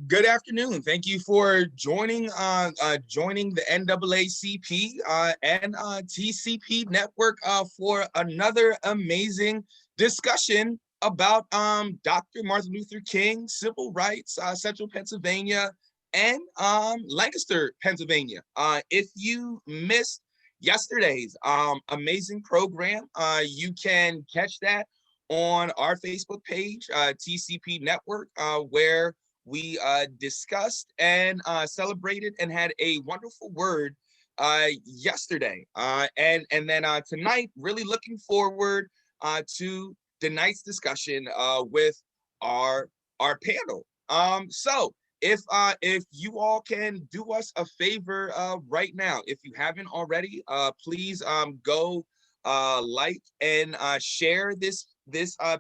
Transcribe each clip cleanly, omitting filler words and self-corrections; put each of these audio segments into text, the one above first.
Good afternoon. Thank you for joining the NAACP and TCP network for another amazing discussion about Dr. Martin Luther King, civil rights, Central Pennsylvania, and Lancaster, Pennsylvania. If you missed yesterday's amazing program, you can catch that on our Facebook page, TCP Network, where we discussed and celebrated and had a wonderful word yesterday. And then tonight, really looking forward to tonight's discussion with our panel. So if you all can do us a favor right now, if you haven't already, please go like and share this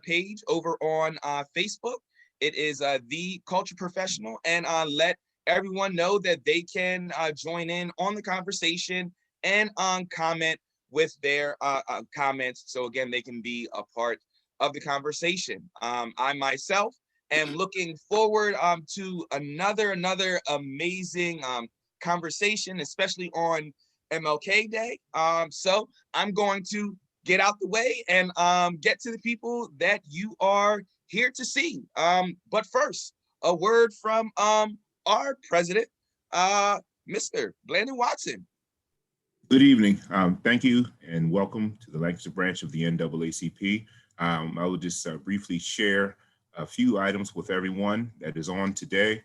page over on Facebook. It is The Culture Professional, and let everyone know that they can join in on the conversation and comment with their comments. So again, they can be a part of the conversation. I myself am looking forward to another amazing conversation, especially on MLK Day. So I'm going to get out the way and get to the people that you are here to see. But first, a word from our president, Mr. Blandon Watson. Good evening. Thank you and welcome to the Lancaster branch of the NAACP. I will just briefly share a few items with everyone that is on today.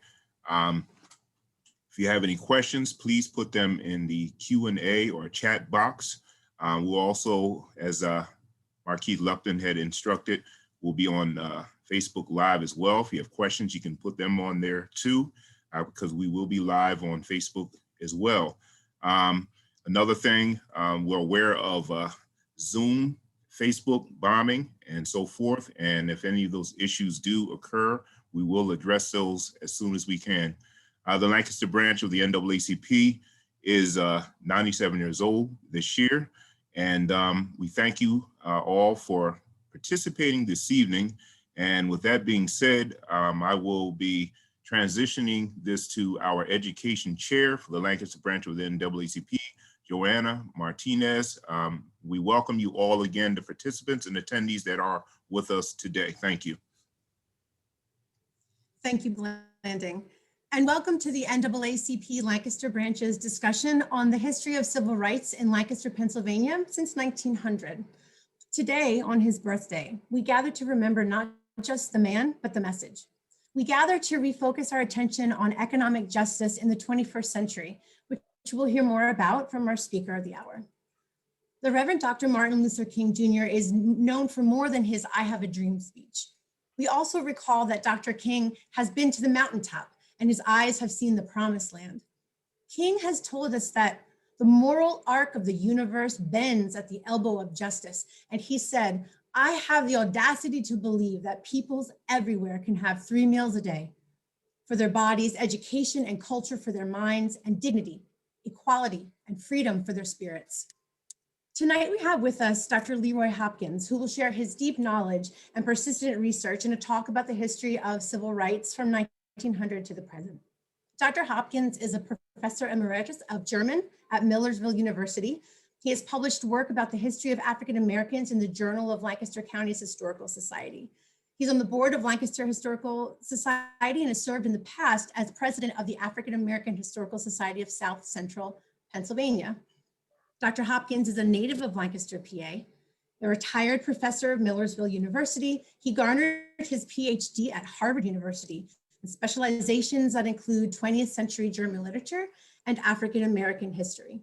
If you have any questions, please put them in the Q&A or chat box. We'll also, as Marquise Lupton had instructed, we'll be on Facebook Live as well. If you have questions, you can put them on there too, because we will be live on Facebook as well. Another thing, we're aware of Zoom, Facebook bombing, and so forth. And if any of those issues do occur, we will address those as soon as we can. The Lancaster branch of the NAACP is 97 years old this year. And we thank you all for participating this evening. And with that being said, I will be transitioning this to our education chair for the Lancaster branch of the NAACP, Joanna Martinez. We welcome you all again, the participants and attendees that are with us today. Thank you. Thank you, Blandon. And welcome to the NAACP Lancaster branch's discussion on the history of civil rights in Lancaster, Pennsylvania since 1900. Today, on his birthday, we gather to remember not just the man, but the message. We gather to refocus our attention on economic justice in the 21st century, which we'll hear more about from our speaker of the hour. The Reverend Dr. Martin Luther King Jr. is known for more than his "I Have a Dream" speech. We also recall that Dr. King has been to the mountaintop and his eyes have seen the promised land. King has told us that the moral arc of the universe bends at the elbow of justice. And he said, "I have the audacity to believe that peoples everywhere can have 3 meals a day for their bodies, education and culture for their minds, and dignity, equality, and freedom for their spirits." Tonight we have with us Dr. Leroy Hopkins, who will share his deep knowledge and persistent research in a talk about the history of civil rights from 1900 to the present. Dr. Hopkins is a professor emeritus of German at Millersville University. He has published work about the history of African Americans in the Journal of Lancaster County's Historical Society. He's on the board of Lancaster Historical Society and has served in the past as president of the African American Historical Society of South Central Pennsylvania. Dr. Hopkins is a native of Lancaster, PA, a retired professor of Millersville University. He garnered his PhD at Harvard University, in specializations that include 20th century German literature and African American history.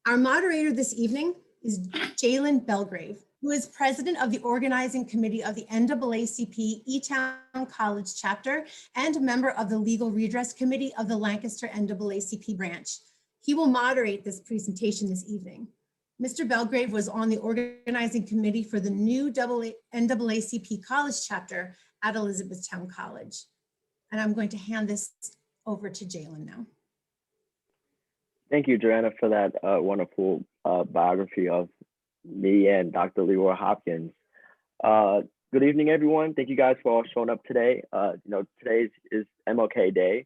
Our moderator this evening is Jalen Belgrave, who is president of the organizing committee of the NAACP E-Town College chapter and a member of the legal redress committee of the Lancaster NAACP branch. He will moderate this presentation this evening. Mr. Belgrave was on the organizing committee for the new NAACP college chapter at Elizabethtown College. And I'm going to hand this over to Jalen now. Thank you, Joanna, for that wonderful biography of me and Dr. Leroy Hopkins. Good evening, everyone. Thank you guys for all showing up today. Today is MLK Day,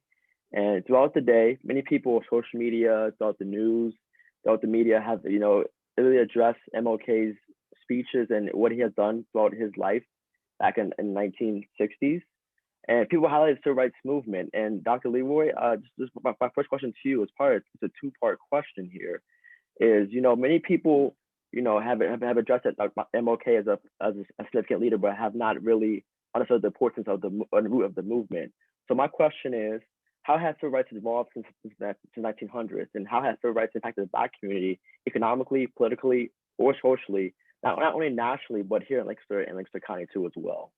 and throughout the day, many people on social media, throughout the news, throughout the media have, really addressed MLK's speeches and what he has done throughout his life back in 1960s. And people highlight the civil rights movement. And Dr. Leroy, just my first question to you is it's a two-part question here. Is many people have addressed that MLK as a significant leader, but have not really understood the importance of the root of the movement. So my question is, how has civil rights evolved since the 1900s, and how has civil rights impacted the Black community economically, politically, or socially, not only nationally, but here in Lancaster County too as well?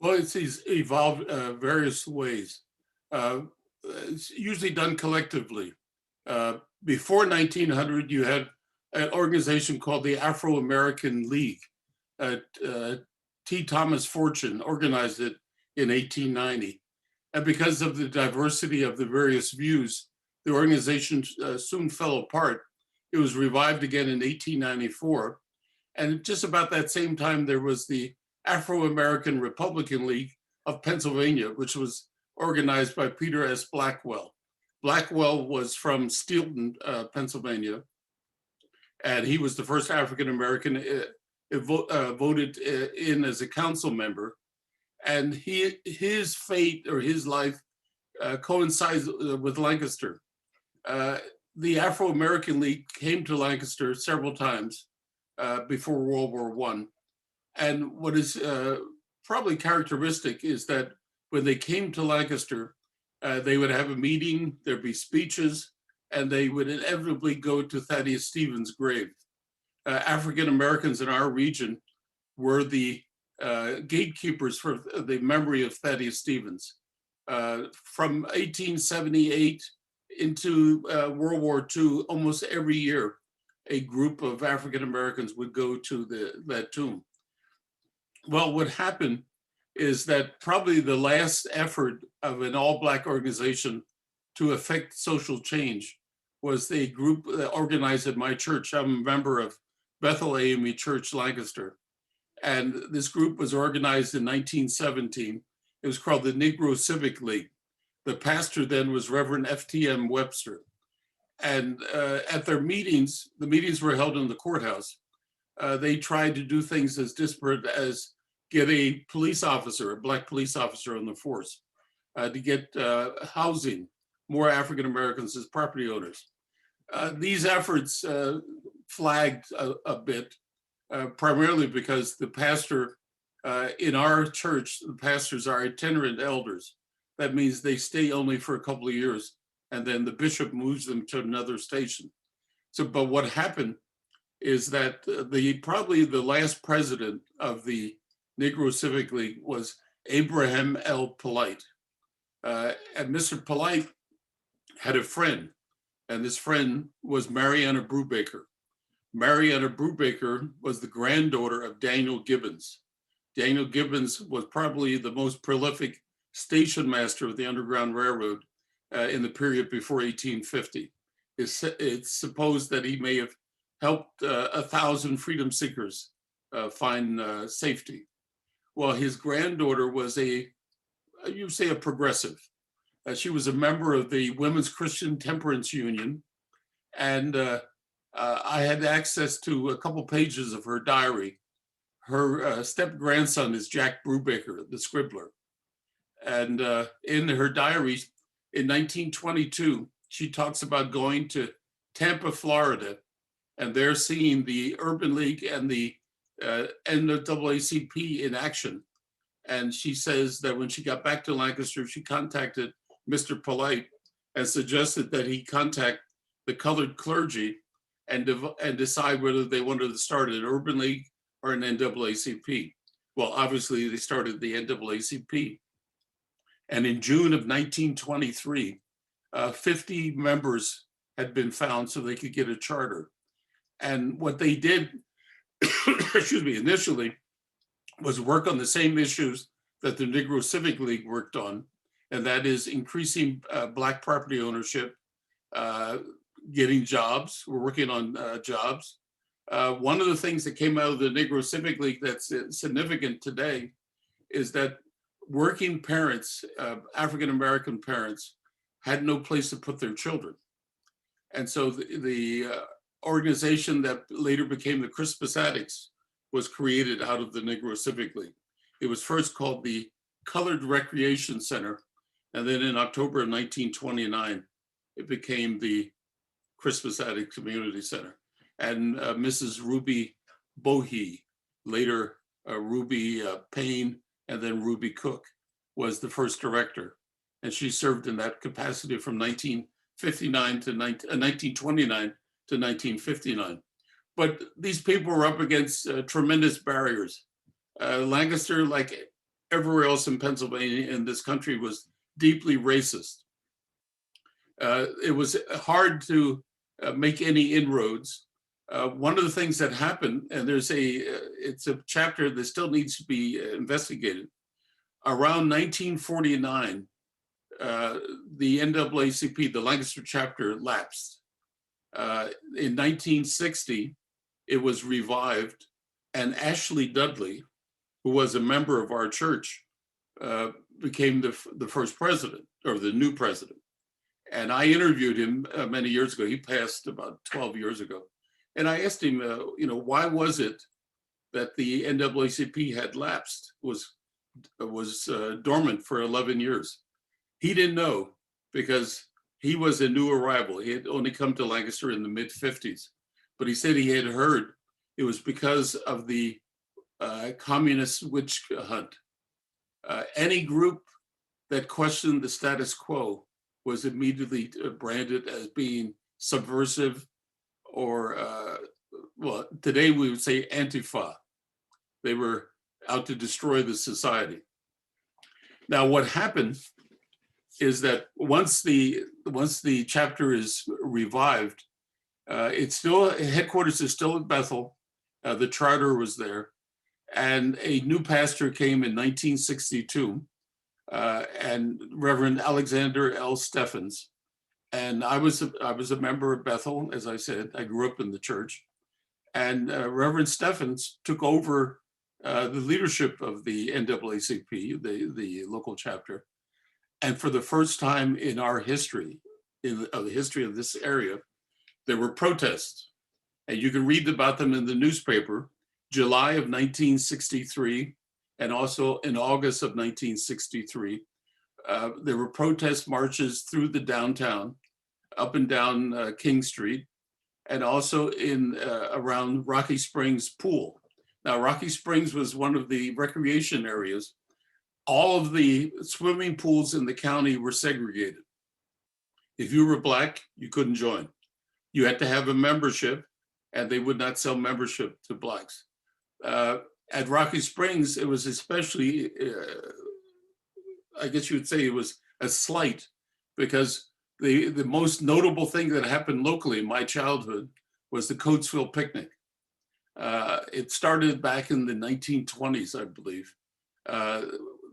Well, it's evolved various ways. It's usually done collectively. Before 1900, you had an organization called the Afro-American League. T. Thomas Fortune organized it in 1890. And because of the diversity of the various views, the organization soon fell apart. It was revived again in 1894. And just about that same time, there was the Afro-American Republican League of Pennsylvania, which was organized by Peter S. Blackwell. Blackwell was from Steelton, Pennsylvania, and he was the first African-American voted in as a council member. And his fate or his life coincides with Lancaster. The Afro-American League came to Lancaster several times before World War I. And what is probably characteristic is that when they came to Lancaster, they would have a meeting, there'd be speeches, and they would inevitably go to Thaddeus Stevens' grave. African Americans in our region were the gatekeepers for the memory of Thaddeus Stevens. From 1878 into World War II, almost every year, a group of African Americans would go to that tomb. Well, what happened is that probably the last effort of an all-Black organization to affect social change was the group organized at my church. I'm a member of Bethel AME Church, Lancaster. And this group was organized in 1917. It was called the Negro Civic League. The pastor then was Reverend F.T.M. Webster. And at their meetings, the meetings were held in the courthouse. They tried to do things as disparate as get a police officer, a Black police officer on the force, to get housing, more African Americans as property owners. These efforts flagged a bit, primarily because the pastor in our church, the pastors are itinerant elders. That means they stay only for a couple of years, and then the bishop moves them to another station. So, but what happened is that probably the last president of the Negro Civic League was Abraham L. Polite. And Mr. Polite had a friend, and this friend was Marianna Brubaker. Marianna Brubaker was the granddaughter of Daniel Gibbons. Daniel Gibbons was probably the most prolific station master of the Underground Railroad in the period before 1850. It's supposed that he may have helped 1,000 freedom seekers find safety. Well, his granddaughter was you say a progressive. She was a member of the Women's Christian Temperance Union, and I had access to a couple pages of her diary. Her step-grandson is Jack Brubaker, the scribbler. And in her diary, in 1922, she talks about going to Tampa, Florida, and there seeing the Urban League and the NAACP in action. And she says that when she got back to Lancaster, she contacted Mr. Polite and suggested that he contact the colored clergy and decide whether they wanted to start an Urban League or an NAACP. Well, obviously they started the NAACP. And in June of 1923, 50 members had been found so they could get a charter. And what they did, excuse me, initially was work on the same issues that the Negro Civic League worked on, and that is increasing Black property ownership, getting jobs. We're working on jobs, One of the things that came out of the Negro Civic League that's significant today is that working parents, African-American parents, had no place to put their children. And so the organization that later became the Crispus Attucks was created out of the Negro Civic League. It was first called the Colored Recreation Center. And then in October of 1929, it became the Crispus Attucks Community Center. And Mrs. Ruby Bohe, later Ruby Payne, and then Ruby Cook, was the first director. And she served in that capacity from 1929 to 1959. But these people were up against tremendous barriers. Lancaster, like everywhere else in Pennsylvania in this country, was deeply racist. It was hard to make any inroads. One of the things that happened, and it's a chapter that still needs to be investigated. Around 1949, the NAACP, the Lancaster chapter, lapsed. In 1960, it was revived, and Ashley Dudley, who was a member of our church, became the first president, or the new president. And I interviewed him many years ago. He passed about 12 years ago. And I asked him, why was it that the NAACP had lapsed, was dormant for 11 years? He didn't know, because he was a new arrival. He had only come to Lancaster in the mid-50s. But he said he had heard it was because of the communist witch hunt. Any group that questioned the status quo was immediately branded as being subversive, or, well, today we would say Antifa. They were out to destroy the society. Now, what happened is that once the chapter is revived, headquarters is still at Bethel. The charter was there, and a new pastor came in 1962, and Reverend Alexander L. Steffens. And I was a member of Bethel, as I said. I grew up in the church, and Reverend Steffens took over the leadership of the NAACP, the local chapter. And for the first time in our history, the history of this area, there were protests. And you can read about them in the newspaper, July of 1963, and also in August of 1963. There were protest marches through the downtown, up and down King Street, and also in around Rocky Springs Pool. Now, Rocky Springs was one of the recreation areas. All of the swimming pools in the county were segregated. If you were Black, you couldn't join. You had to have a membership, and they would not sell membership to Blacks. At Rocky Springs, it was especially, I guess you would say it was a slight, because the most notable thing that happened locally in my childhood was the Coatesville Picnic. It started back in the 1920s, I believe.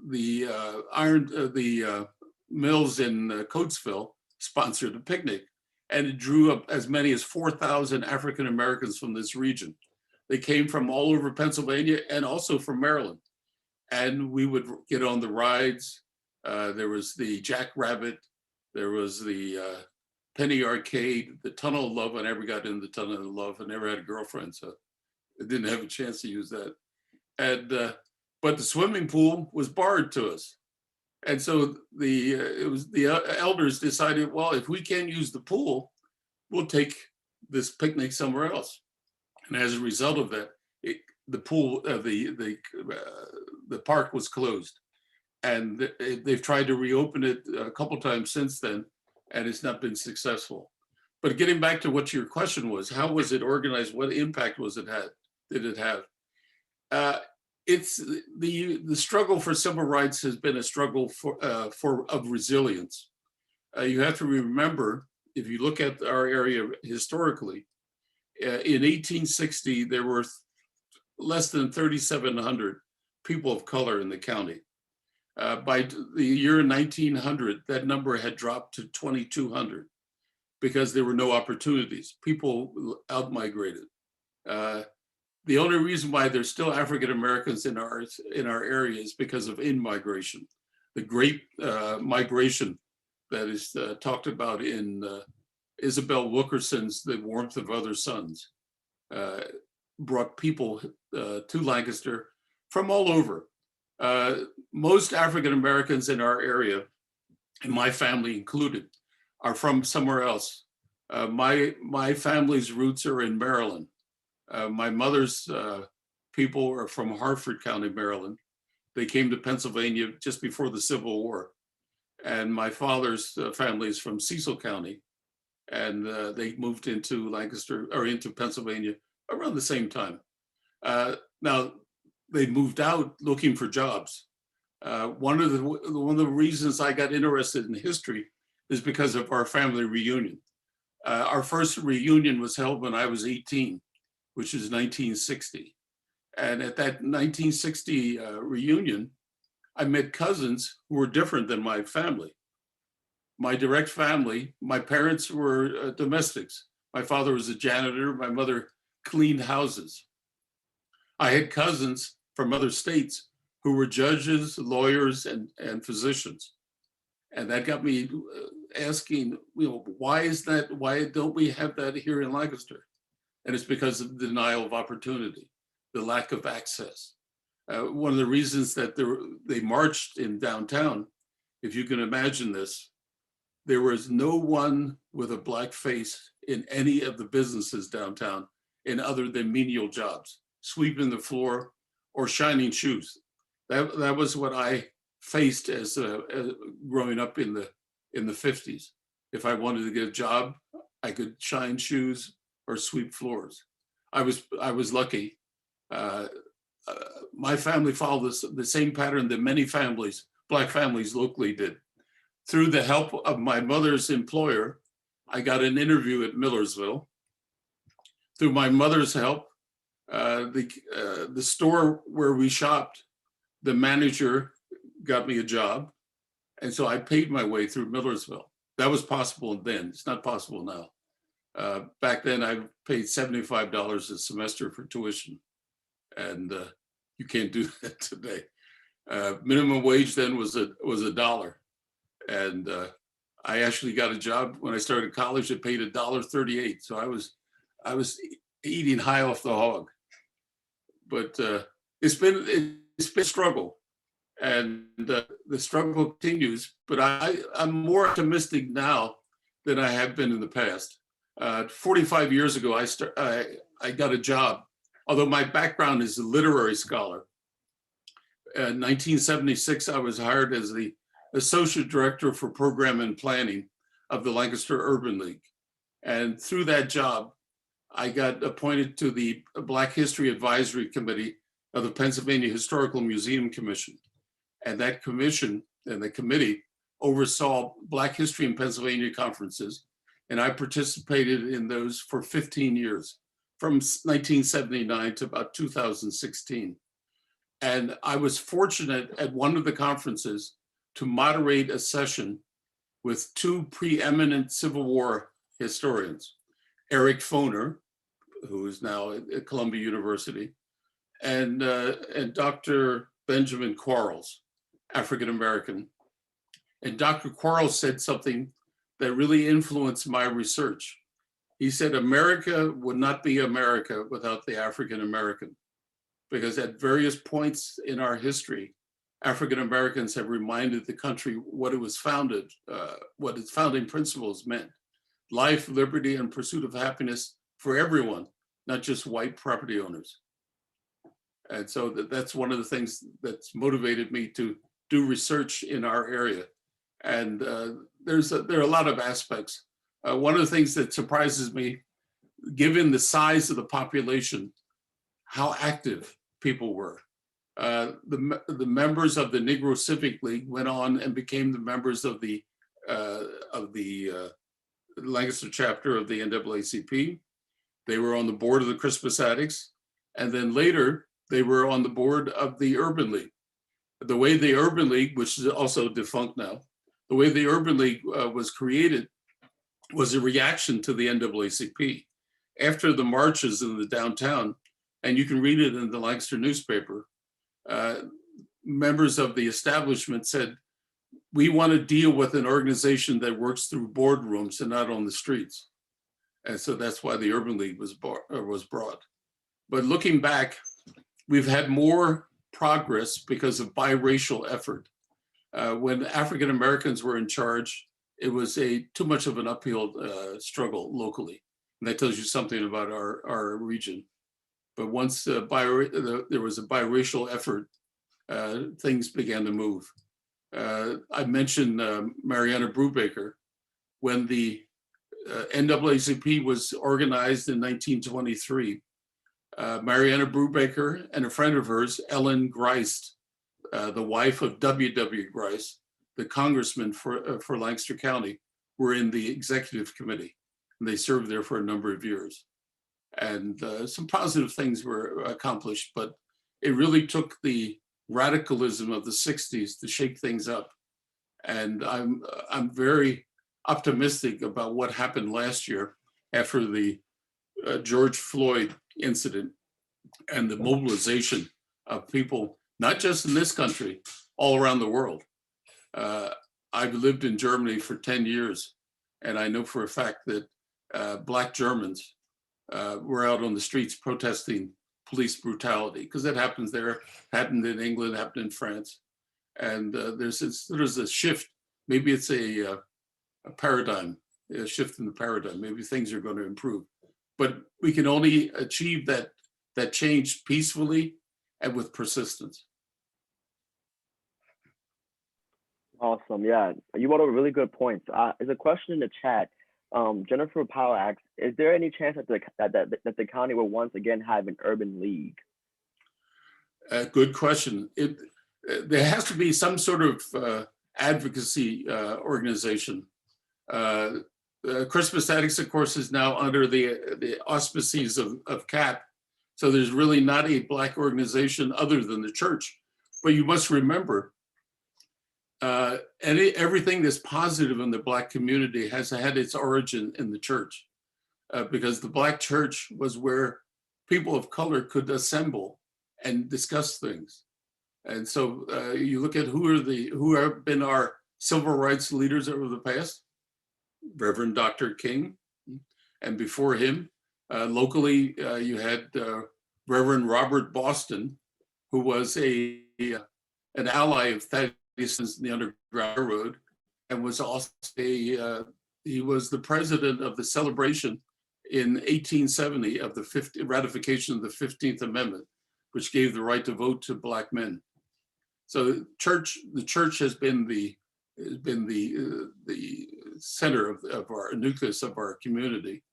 The mills in Coatesville sponsored a picnic, and it drew up as many as 4,000 African Americans from this region. They came from all over Pennsylvania and also from Maryland. And we would get on the rides. There was the Jackrabbit, there was the Penny Arcade, the Tunnel of Love. I never got into the Tunnel of Love. I never had a girlfriend, so I didn't have a chance to use that. And but the swimming pool was barred to us. And so the elders decided, well, if we can't use the pool, we'll take this picnic somewhere else. And as a result of that, the pool, the park was closed. And they've tried to reopen it a couple times since then, and it's not been successful. But getting back to what your question was, how was it organized? What impact did it have? It's the struggle for civil rights has been a struggle of resilience. You have to remember, if you look at our area historically, in 1860, there were less than 3,700 people of color in the county. By the year 1900, that number had dropped to 2,200 because there were no opportunities. People out-migrated. The only reason why there's still African Americans in our area is because of in-migration. The great migration that is talked about in Isabel Wilkerson's The Warmth of Other Suns brought people to Lancaster from all over. Most African Americans in our area, and my family included, are from somewhere else. My family's roots are in Maryland. My mother's people are from Harford County, Maryland. They came to Pennsylvania just before the Civil War. And my father's family is from Cecil County. And they moved into Lancaster, or into Pennsylvania around the same time. Now, they moved out looking for jobs. One of the reasons I got interested in history is because of our family reunion. Our first reunion was held when I was 18, which is 1960. And at that 1960 reunion, I met cousins who were different than my family. My direct family, my parents were domestics. My father was a janitor, my mother cleaned houses. I had cousins from other states who were judges, lawyers, and physicians. And that got me asking, why is that? Why don't we have that here in Lancaster? And it's because of the denial of opportunity, the lack of access. One of the reasons that they marched in downtown, if you can imagine this, there was no one with a Black face in any of the businesses downtown in other than menial jobs, sweeping the floor or shining shoes. That was what I faced as growing up in the 50s. If I wanted to get a job, I could shine shoes or sweep floors. I was lucky. My family followed the same pattern that many families, Black families locally did. Through the help of my mother's employer, I got an interview at Millersville. Through my mother's help, the store where we shopped, the manager got me a job. And so I paid my way through Millersville. That was possible then. It's not possible now. Back then, I paid $75 a semester for tuition. And you can't do that today. Minimum wage then was $1. And I actually got a job when I started college that paid $1.38. So I was eating high off the hog. But it's been a struggle, and the struggle continues. But I'm more optimistic now than I have been in the past. 45 years ago, I got a job. Although my background is a literary scholar. In 1976, I was hired as the Associate Director for Program and Planning of the Lancaster Urban League. And through that job, I got appointed to the Black History Advisory Committee of the Pennsylvania Historical Museum Commission. And that commission and the committee oversaw Black History in Pennsylvania conferences. And I participated in those for 15 years, from 1979 to about 2016. And I was fortunate at one of the conferences to moderate a session with two preeminent Civil War historians, Eric Foner, who is now at Columbia University, and Dr. Benjamin Quarles, African-American. And Dr. Quarles said something that really influenced my research. He said, America would not be America without the African-American, because at various points in our history, African-Americans have reminded the country what it was founded, what its founding principles meant. Life, liberty, and pursuit of happiness for everyone, not just white property owners. And so that's one of the things that's motivated me to do research in our area. And there are a lot of aspects. One of the things that surprises me, given the size of the population, how active people were. The members of the Negro Civic League went on and became the members of the Lancaster chapter of the NAACP. They were on the board of the Crispus Attucks, and then later they were on the board of the Urban League. The way the Urban League, which is also defunct now, the way the Urban League was created was a reaction to the NAACP. after the marches in the downtown, and you can read it in the Lancaster newspaper, members of the establishment said, we want to deal with an organization that works through boardrooms and not on the streets. And so that's why the Urban League was brought. But looking back, we've had more progress because of biracial effort. When African Americans were in charge, it was too much of an uphill struggle locally. And that tells you something about our region. But once there was a biracial effort, things began to move. I mentioned Marianna Brubaker. When the NAACP was organized in 1923, Marianna Brubaker and a friend of hers, Ellen Greist, the wife of W.W. Greist, the congressman for Lancaster County, were in the executive committee. And they served there for a number of years. And some positive things were accomplished, but it really took the radicalism of the 60s to shake things up. And I'm very optimistic about what happened last year after the George Floyd incident and the mobilization of people, not just in this country, all around the world. I've lived in Germany for 10 years, and I know for a fact that Black Germans were out on the streets protesting police brutality, because that happens there, happened in England, happened in France. And there's a shift. Maybe it's a paradigm, a shift in the paradigm. Maybe things are going to improve. But we can only achieve that change peacefully and with persistence. Awesome. Yeah, you brought up really good points. There's a question in the chat. Jennifer Powell asks, is there any chance that the county will once again have an urban league? Good question. There has to be some sort of advocacy organization. Christmas Addicts, of course, is now under the auspices of CAP. So there's really not a Black organization other than the church. But you must remember, everything that's positive in the Black community has had its origin in the church, because the Black church was where people of color could assemble and discuss things. And so you look at who have been our civil rights leaders over the past. Reverend Dr. King, and before him, locally, you had Reverend Robert Boston, who was an ally of Thaddeus in the Underground Railroad, and was also he was the president of the celebration in 1870 of the ratification of the 15th Amendment, which gave the right to vote to Black men. So the church has been the center of our nucleus of our community.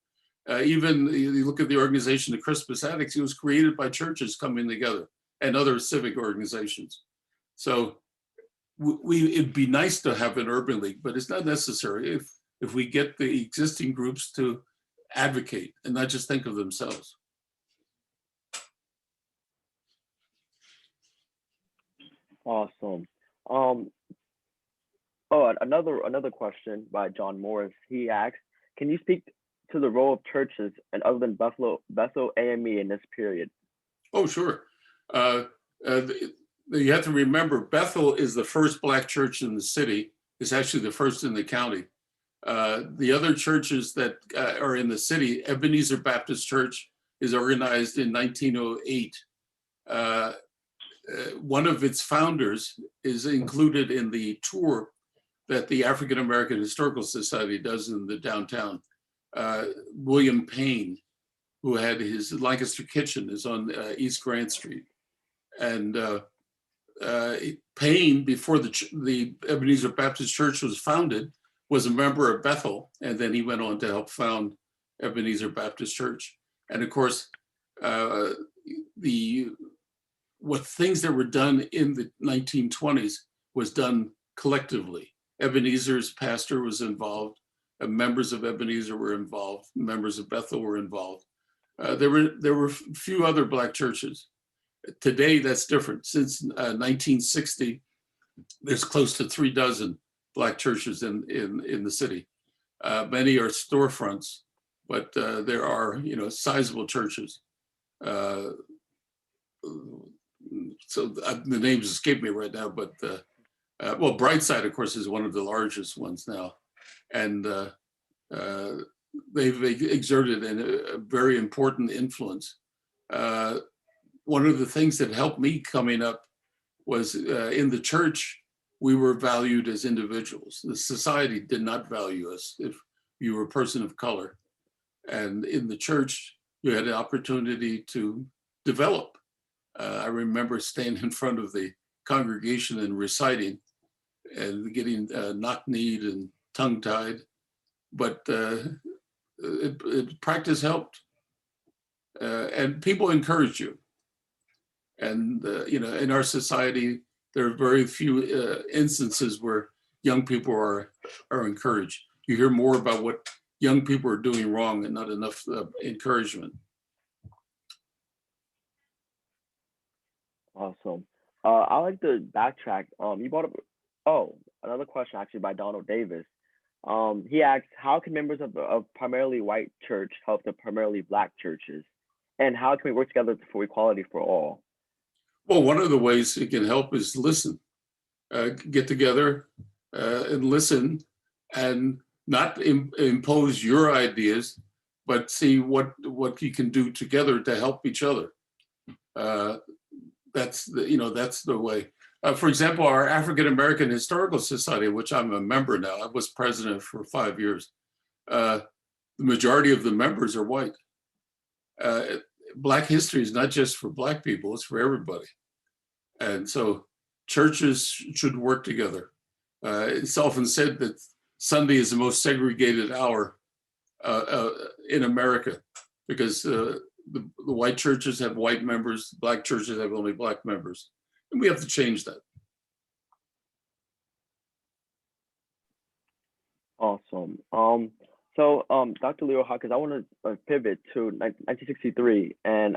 Even you look at the organization, the Christmas Addicts, it was created by churches coming together and other civic organizations. So it'd be nice to have an urban league, but it's not necessary if we get the existing groups to advocate and not just think of themselves. Awesome. Another question by John Morris. He asks, can you speak to the role of churches and other than Bethel AME in this period? Oh, sure. You have to remember, Bethel is the first Black church in the city. It's actually the first in the county. The other churches that are in the city, Ebenezer Baptist Church is organized in 1908. One of its founders is included in the tour that the African American Historical Society does in the downtown. William Payne, who had his Lancaster Kitchen, is on East Grant Street. And Payne, before the Ebenezer Baptist Church was founded, was a member of Bethel, and then he went on to help found Ebenezer Baptist Church. And of course, things that were done in the 1920s was done collectively. Ebenezer's pastor was involved, members of Ebenezer were involved, members of Bethel were involved. There were a few other Black churches. Today, that's different. Since 1960, there's close to 36 Black churches in the city. Many are storefronts, but there are, sizable churches. So the names escape me right now, but well, Brightside, of course, is one of the largest ones now, and they've exerted a very important influence. One of the things that helped me coming up was in the church, we were valued as individuals. The society did not value us if you were a person of color. And in the church, you had an opportunity to develop. I remember staying in front of the congregation and reciting and getting knock-kneed and tongue-tied, but practice helped. And people encourage you. And, in our society, there are very few instances where young people are encouraged. You hear more about what young people are doing wrong and not enough encouragement. Awesome. I like to backtrack. You brought up, another question actually by Donald Davis. He asked, how can members of primarily white church help the primarily Black churches? And how can we work together for equality for all? Well, one of the ways it can help is listen. Get together and listen, and not impose your ideas, but see what you can do together to help each other. That's the way. For example, our African-American Historical Society, which I'm a member now, I was president for 5 years. The majority of the members are white. Black history is not just for Black people, it's for everybody. And so churches should work together. It's often said that Sunday is the most segregated hour in America because the white churches have white members, Black churches have only Black members. And we have to change that. Awesome. So Dr. Leroy Hopkins, I want to pivot to 1963, and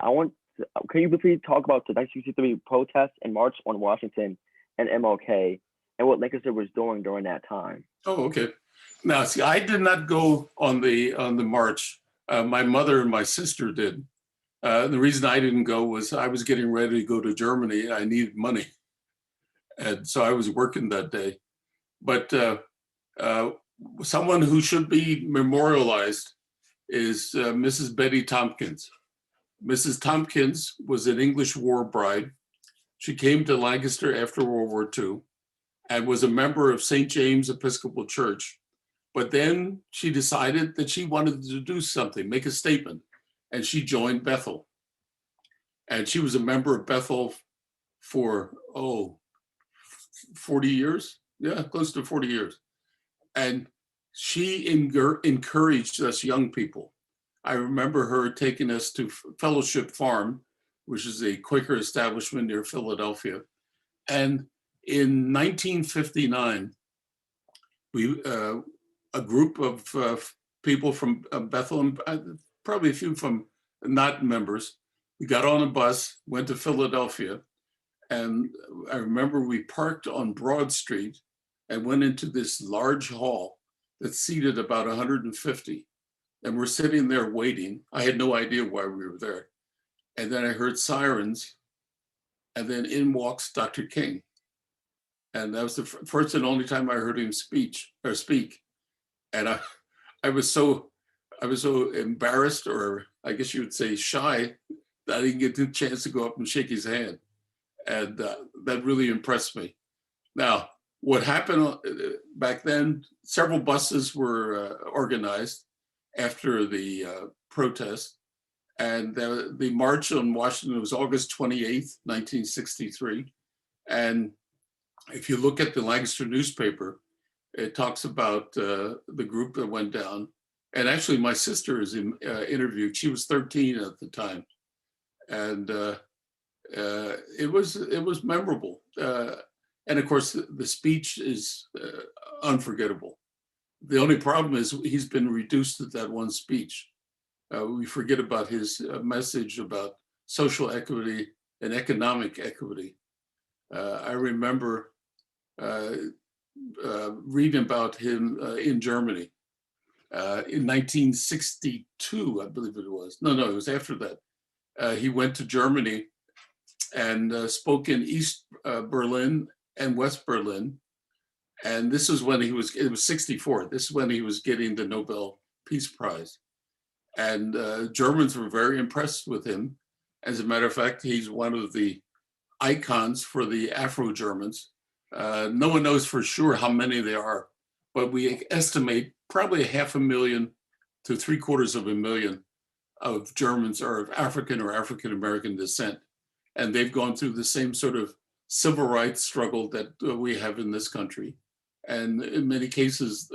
can you please talk about the 1963 protests and march on Washington and MLK and what Lancaster was doing during that time? Oh, okay. Now, see, I did not go on the march. My mother and my sister did. The reason I didn't go was I was getting ready to go to Germany. I needed money. And so I was working that day. But someone who should be memorialized is Mrs. Betty Tompkins. Mrs. Tompkins was an English war bride. She came to Lancaster after World War II and was a member of St. James Episcopal Church. But then she decided that she wanted to do something, make a statement, and she joined Bethel. And she was a member of Bethel for, 40 years? Yeah, close to 40 years. And she encouraged us young people. I remember her taking us to Fellowship Farm, which is a Quaker establishment near Philadelphia. And in 1959, a group of people from Bethel, and probably a few from not members, we got on a bus, went to Philadelphia, and I remember we parked on Broad Street and went into this large hall that seated about 150. And we're sitting there waiting. I had no idea why we were there. And then I heard sirens, and then in walks Dr. King. And that was the first and only time I heard him speak. And I was so embarrassed, or I guess you would say shy, that I didn't get the chance to go up and shake his hand. And that really impressed me. Now, what happened back then, several buses were organized after the protest. And the march on Washington was August 28th, 1963. And if you look at the Lancaster newspaper, it talks about the group that went down. And actually my sister is interviewed. She was 13 at the time. And it was memorable. And of course, the speech is unforgettable. The only problem is he's been reduced to that one speech. We forget about his message about social equity and economic equity. I remember reading about him in Germany. In 1962, I believe it was. No, it was after that. He went to Germany and spoke in East Berlin and West Berlin. And this is when it was 64. This is when he was getting the Nobel Peace Prize. And Germans were very impressed with him. As a matter of fact, he's one of the icons for the Afro-Germans. No one knows for sure how many there are, but we estimate probably 500,000 to 750,000 of Germans are of African or African-American descent. And they've gone through the same sort of civil rights struggle that we have in this country. And in many cases,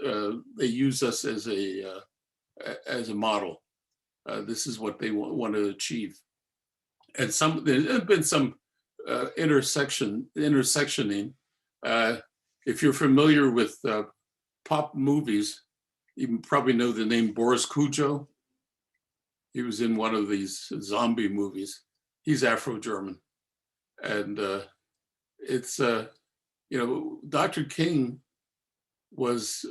they use us as a model. This is what they want to achieve. And there's been some intersectioning. If you're familiar with pop movies, you probably know the name Boris Kujo. He was in one of these zombie movies. He's Afro-German. And it's, Dr. King was,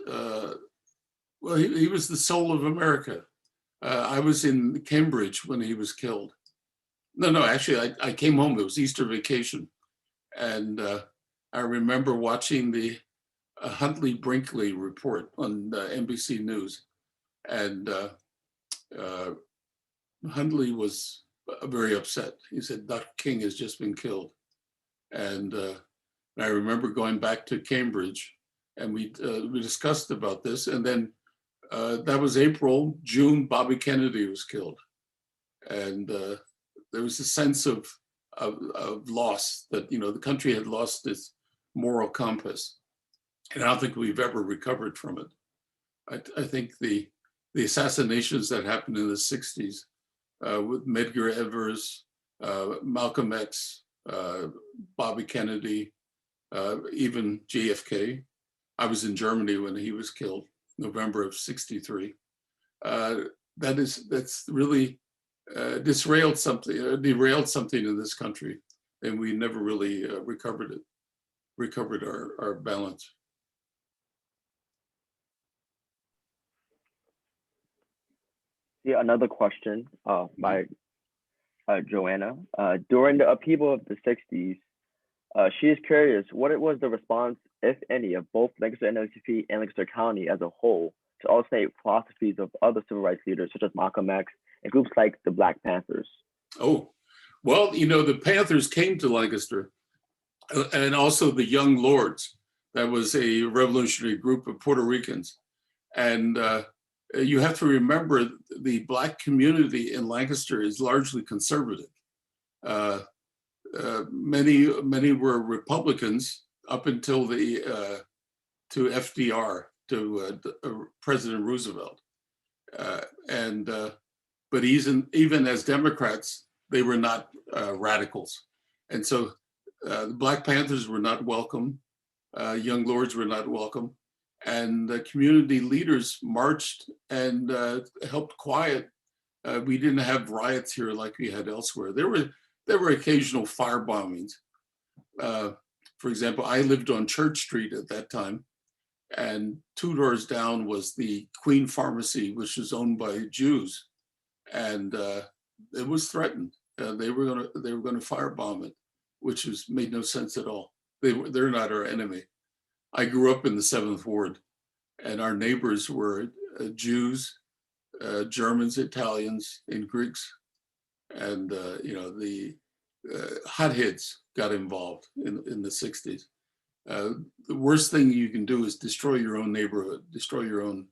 he was the soul of America. I was in Cambridge when he was killed. No, actually, I came home. It was Easter vacation. And I remember watching the Huntley Brinkley report on NBC News. And Huntley was very upset. He said, Dr. King has just been killed. And I remember going back to Cambridge and we discussed about this. And then that was April. June, Bobby Kennedy was killed. And there was a sense of loss that, the country had lost its moral compass. And I don't think we've ever recovered from it. I think the assassinations that happened in the 60s with Medgar Evers, Malcolm X, Bobby Kennedy, even JFK. I was in Germany when he was killed, November of '63. That's really derailed something in this country, and we never really recovered our balance. Yeah, another question by Joanna. During the upheaval of the 60s, she is curious what it was the response, if any, of both Lancaster NAACP and Lancaster County as a whole to alternate philosophies of other civil rights leaders such as Malcolm X and groups like the Black Panthers. Oh, well, the Panthers came to Lancaster and also the Young Lords. That was a revolutionary group of Puerto Ricans. And you have to remember the Black community in Lancaster is largely conservative. Many were Republicans up until to FDR, to President Roosevelt. But even as Democrats, they were not radicals. And so the Black Panthers were not welcome. Young Lords were not welcome. And the community leaders marched and helped quiet. We didn't have riots here like we had elsewhere. There were occasional fire bombings. For example, I lived on Church Street at that time, and 2 doors down was the Queen Pharmacy, which was owned by Jews, and it was threatened. They were going to firebomb it, which made no sense at all. They're not our enemy. I grew up in the 7th Ward, and our neighbors were Jews, Germans, Italians, and Greeks, and the hotheads got involved in the 60s. The worst thing you can do is destroy your own neighborhood, destroy your own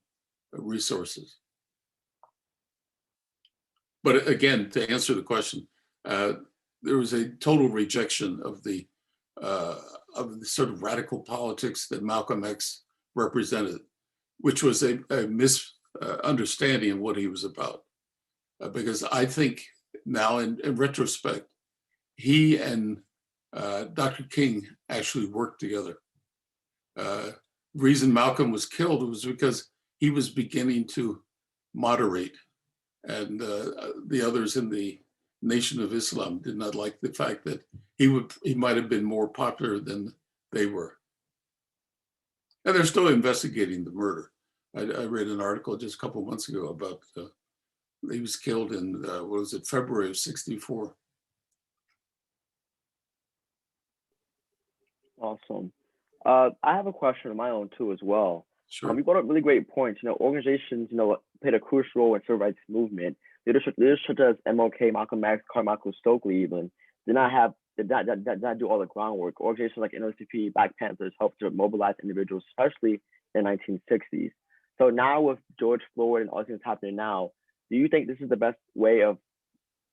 resources. But again, to answer the question, there was a total rejection of the sort of radical politics that Malcolm X represented, which was a misunderstanding of what he was about. Because I think now in retrospect, he and Dr. King actually worked together. Reason Malcolm was killed was because he was beginning to moderate, and the others in the Nation of Islam did not like the fact that he might have been more popular than they were. And they're still investigating the murder. I read an article just a couple of months ago about he was killed in, what was it, February of '64. Awesome. I have a question of my own too as well. Sure. You brought up really great points. Organizations, played a crucial role in civil rights movement. Leaders such as MLK, Malcolm X, Carmichael Stokely even did not do all the groundwork. Organizations like NAACP, Black Panthers helped to mobilize individuals, especially in the 1960s. So now with George Floyd and all things happening now, do you think this is the best way of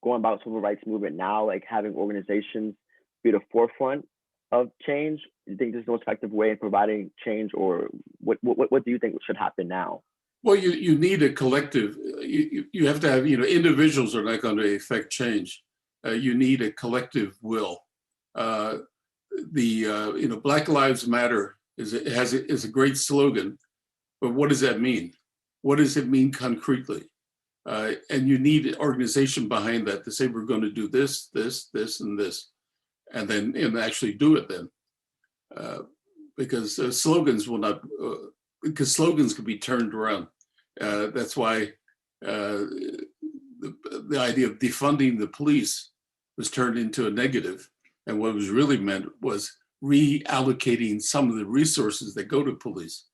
going about civil rights movement now, like having organizations be the forefront of change? Do you think this is the most effective way of providing change, or what do you think should happen now? Well, you need a collective. You have to have, individuals are not going to affect change. You need a collective will. Black Lives Matter is a great slogan, but what does that mean? What does it mean concretely? And you need an organization behind that to say we're going to do this, this, this, and this, and then actually do it then, because slogans will not. Because slogans can be turned around. That's why the idea of defunding the police was turned into a negative. And what was really meant was reallocating some of the resources that go to police.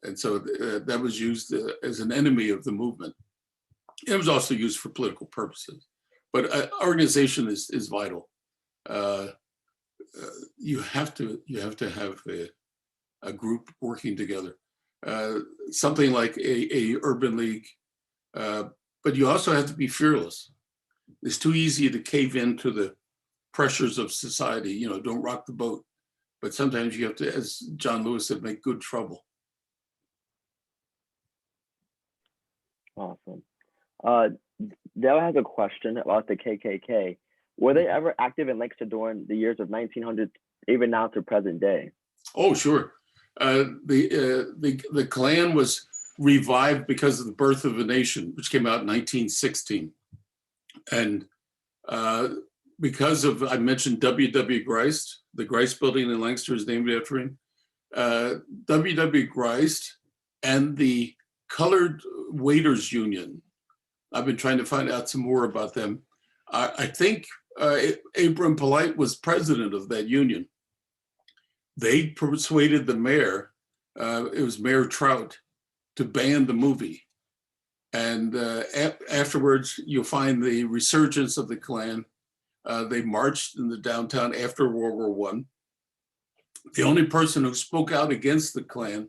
And so that was used as an enemy of the movement. It was also used for political purposes. But organization is vital. You have to have a group working together, something like a urban league, but you also have to be fearless. It's too easy to cave into the pressures of society, don't rock the boat. But sometimes you have to, as John Lewis said, make good trouble. Awesome. Dale has a question about the KKK. Were they ever active in Lancaster during the years of 1900, even now to present day? Oh, sure. The Klan was revived because of the Birth of a Nation, which came out in 1916. And because of, I mentioned W.W. Grist, the Grist building in Lancaster is named after him. W.W. Grist and the Colored Waiters Union, I've been trying to find out some more about them. I think Abram Polite was president of that union. They persuaded the mayor, it was Mayor Trout, to ban the movie. And afterwards, you'll find the resurgence of the Klan. They marched in the downtown after World War I. The only person who spoke out against the Klan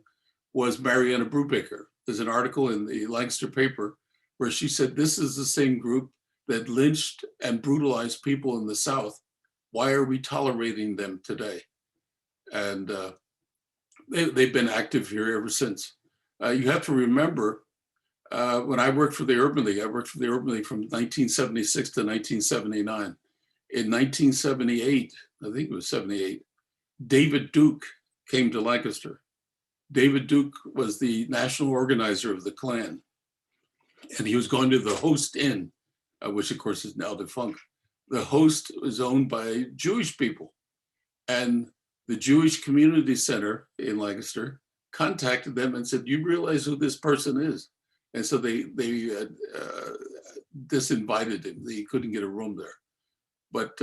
was Marianna Brubaker. There's an article in the Lancaster paper where she said, this is the same group that lynched and brutalized people in the South. Why are we tolerating them today? And they've been active here ever since. You have to remember, when I worked for the Urban League, from 1976 to 1979. In 1978, I think it was 78, David Duke came to Lancaster. David Duke was the national organizer of the Klan. And he was going to the Host Inn, which of course is now defunct. The Host was owned by Jewish people. And the Jewish Community Center in Lancaster contacted them and said, you realize who this person is? And so they disinvited him. He couldn't get a room there. But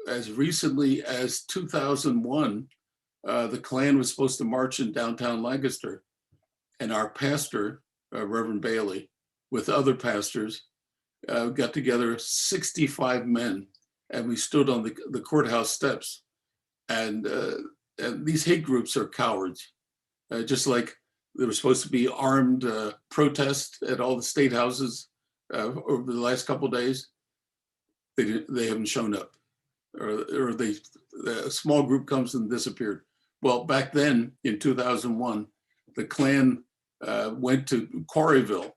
as recently as 2001, the Klan was supposed to march in downtown Lancaster. And our pastor, Reverend Bailey, with other pastors, got together 65 men, and we stood on the courthouse steps. And these hate groups are cowards. Just like there was supposed to be armed protests at all the state houses over the last couple of days, they haven't shown up, or a small group comes and disappeared. Well, back then in 2001, the Klan went to Quarryville,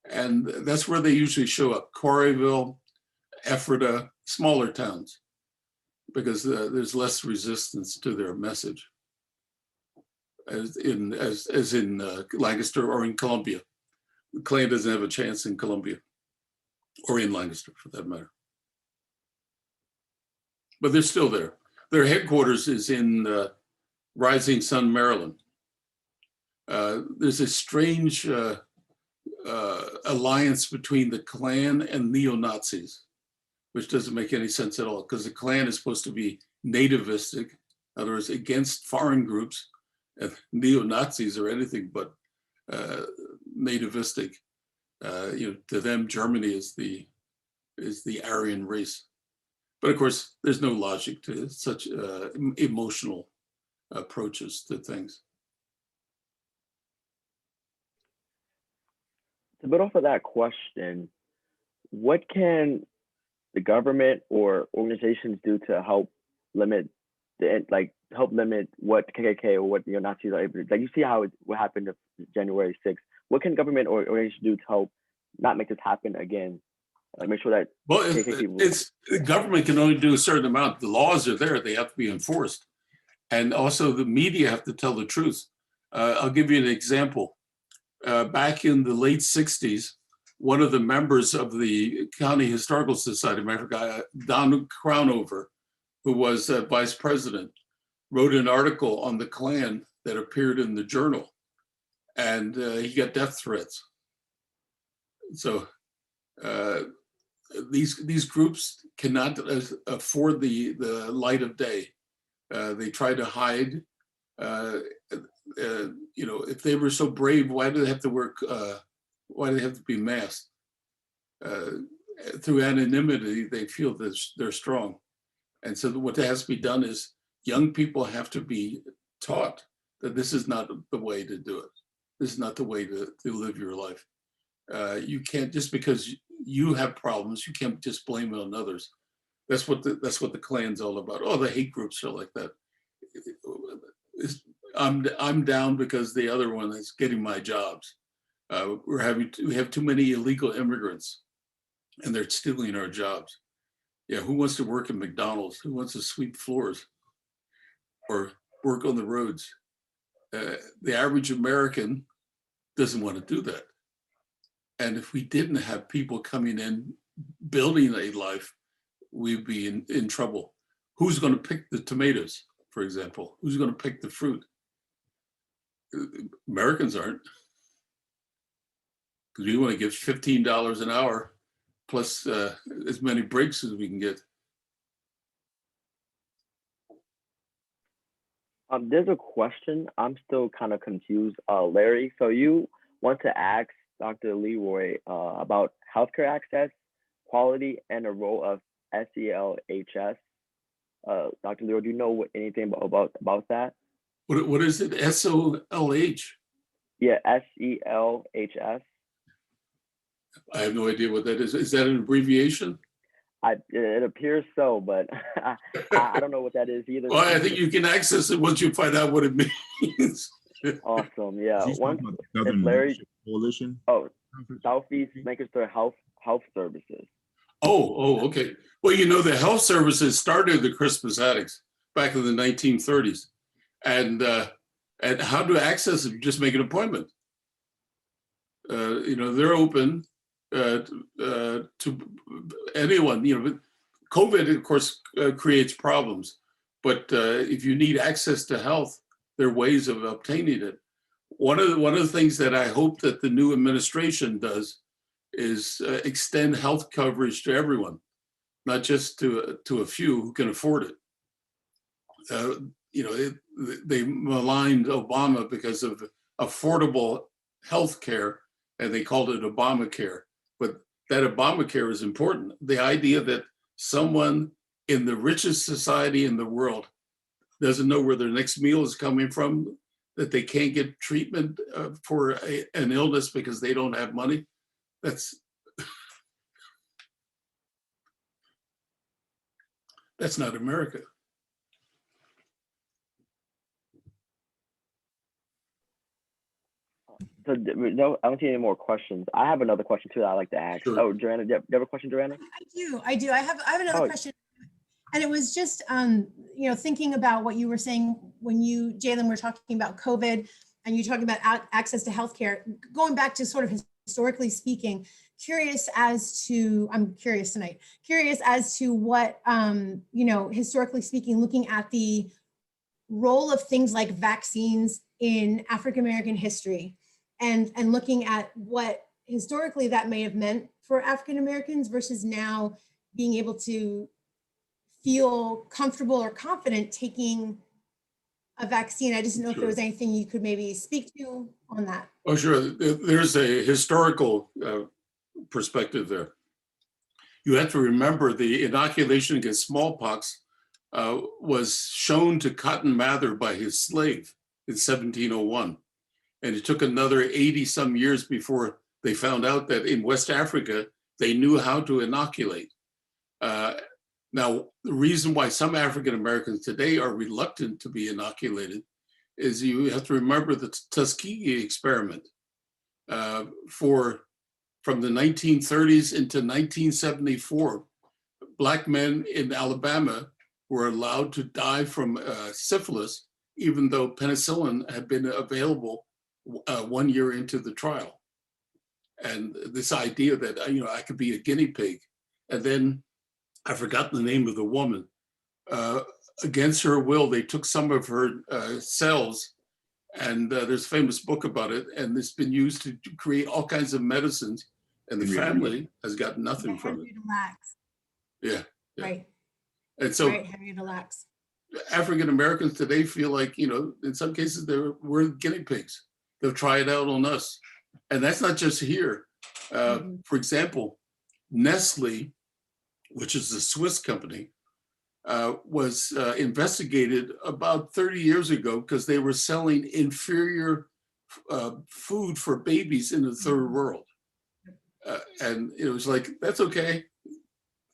and that's where they usually show up. Quarryville, Ephrata, smaller towns, because there's less resistance to their message, as in Lancaster or in Columbia. The Klan doesn't have a chance in Columbia, or in Lancaster for that matter. But they're still there. Their headquarters is in Rising Sun, Maryland. there's a strange alliance between the Klan and neo-Nazis, which doesn't make any sense at all, because the Klan is supposed to be nativistic, in other words, against foreign groups, and neo-Nazis are anything but nativistic. To them, Germany is the Aryan race. But of course, there's no logic to such emotional approaches to things. To build off of that question, what can the government or organizations do to help limit what KKK or what Nazis are able to, like you see how what happened to January 6th. What can government or organizations do to help not make this happen again? Make sure that the government can only do a certain amount. The laws are there; they have to be enforced, and also the media have to tell the truth. I'll give you an example. Back in the late 60s, one of the members of the County Historical Society, Don Crownover, who was vice president, wrote an article on the Klan that appeared in the Journal, and he got death threats. So these groups cannot afford the light of day. They try to hide. If they were so brave, why do they have to work? Why do they have to be masked? Through anonymity, they feel that they're strong. And so what has to be done is young people have to be taught that this is not the way to do it. This is not the way to live your life. You can't, just because you have problems, you can't just blame it on others. That's what the Klan's all about. Oh, the hate groups are like that. I'm down because the other one is getting my jobs. We have too many illegal immigrants, and they're stealing our jobs. Yeah, who wants to work at McDonald's? Who wants to sweep floors or work on the roads? The average American doesn't want to do that. And if we didn't have people coming in building a life, we'd be in trouble. Who's going to pick the tomatoes, for example? Who's going to pick the fruit? Americans aren't, because we want to give $15 an hour plus as many breaks as we can get. There's a question. I'm still kind of confused, Larry. So you want to ask Dr. Leroy about healthcare access, quality, and the role of SELHS. Dr. Leroy, do you know anything about that? What is it? SOLH? Yeah, SELHS. I have no idea what that is. Is that an abbreviation? It appears so, but I don't know what that is either. Well, I think you can access it once you find out what it means. Awesome, yeah. Southern Larry Coalition. Oh, Southeast Lancaster Health Services. Oh, okay. Well, the health services started the Christmas addicts back in the 1930s, and how to access it? Just make an appointment. They're open to anyone. COVID, of course, creates problems, but if you need access to health, there are ways of obtaining it. One of the things that I hope that the new administration does is extend health coverage to everyone, not just to a few who can afford it. They maligned Obama because of affordable health care, and they called it Obamacare. But that Obamacare is important. The idea that someone in the richest society in the world doesn't know where their next meal is coming from, that they can't get treatment for an illness because they don't have money, that's not America. So no, I don't see any more questions. I have another question too that I'd like to ask. Sure. Oh, Joanna, do you have a question, Joanna? I do. I have another question. And it was just, thinking about what you were saying when you, Jalen, were talking about COVID and you talking about access to healthcare, going back to sort of historically speaking, curious as to what, historically speaking, looking at the role of things like vaccines in African American history and looking at what historically that may have meant for African Americans versus now being able to feel comfortable or confident taking a vaccine. I just didn't know if there was anything you could maybe speak to on that. Oh, sure. There's a historical perspective there. You have to remember the inoculation against smallpox was shown to Cotton Mather by his slave in 1701. And it took another 80 some years before they found out that in West Africa, they knew how to inoculate. Now, the reason why some African Americans today are reluctant to be inoculated is you have to remember the Tuskegee experiment from the 1930s into 1974. Black men in Alabama were allowed to die from syphilis, even though penicillin had been available 1 year into the trial. And this idea that, I could be a guinea pig. And then I forgot the name of the woman. Against her will, they took some of her cells, and there's a famous book about it, and it's been used to create all kinds of medicines, and the family has got nothing from it. Yeah. Right. And so Henrietta Lacks. African Americans today feel like, in some cases we're guinea pigs. They'll try it out on us. And that's not just here. For example, Nestle, which is a Swiss company, was investigated about 30 years ago because they were selling inferior food for babies in the third world. And it was like, that's okay.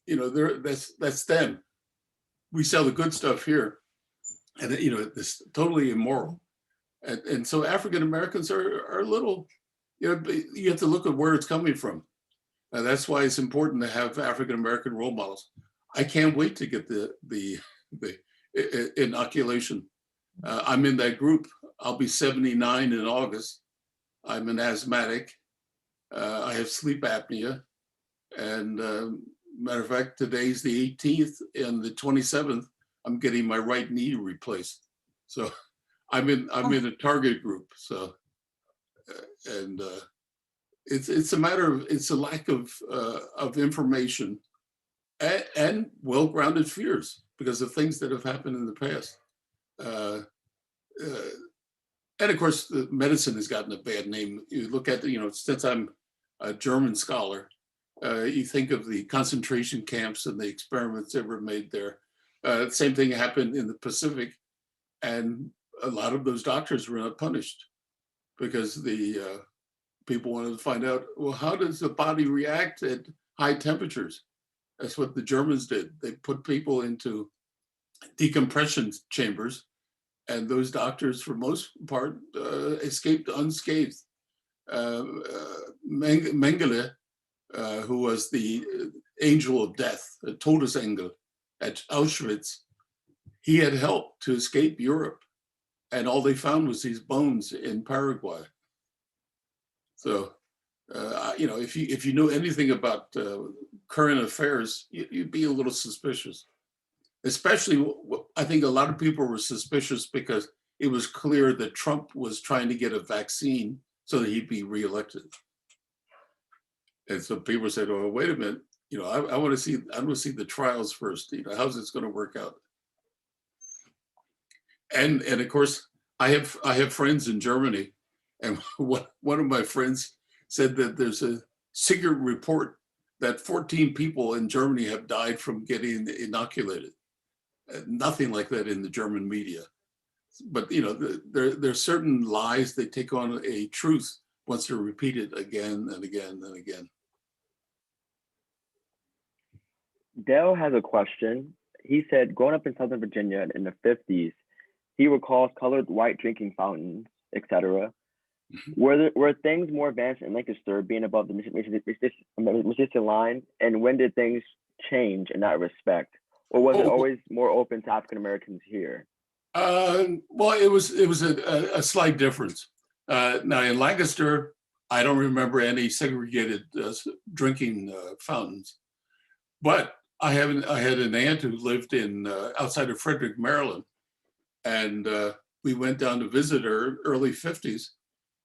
That's them. We sell the good stuff here. And, it's totally immoral. And so African Americans are a little, you have to look at where it's coming from. That's why it's important to have African American role models. I can't wait to get the inoculation. I'm in that group. I'll be 79 in August. I'm an asthmatic. I have sleep apnea. And matter of fact, today's the 18th, and the 27th, I'm getting my right knee replaced. So I'm in a target group. So, it's a matter of, it's a lack of information and well-grounded fears because of things that have happened in the past. And of course, the medicine has gotten a bad name. You look at, since I'm a German scholar, you think of the concentration camps and the experiments that were made there. Same thing happened in the Pacific, and a lot of those doctors were not punished because the people wanted to find out, well, how does the body react at high temperatures? That's what the Germans did. They put people into decompression chambers, and those doctors, for most part, escaped unscathed. Mengele, who was the angel of death, Todesengel at Auschwitz, he had helped to escape Europe, and all they found was these bones in Paraguay. So, if you know anything about current affairs, you'd be a little suspicious. Especially, I think a lot of people were suspicious because it was clear that Trump was trying to get a vaccine so that he'd be reelected. And so people said, "Oh, wait a minute, I want to see the trials first. How's this going to work out?" And of course, I have friends in Germany, and one of my friends said that there's a secret report that 14 people in Germany have died from getting inoculated. Nothing like that in the German media. But there's certain lies that take on a truth once they're repeated again and again and again. Dale has a question. He said, growing up in Southern Virginia in the 50s, he recalls colored white drinking fountains, etc. Were things more advanced in Lancaster, being above the Mississippi line? And when did things change in that respect? Or was it always more open to African Americans here? Well, it was a slight difference. Now in Lancaster, I don't remember any segregated drinking fountains, but I had an aunt who lived in outside of Frederick, Maryland, and the we went down to visit her, early 50s,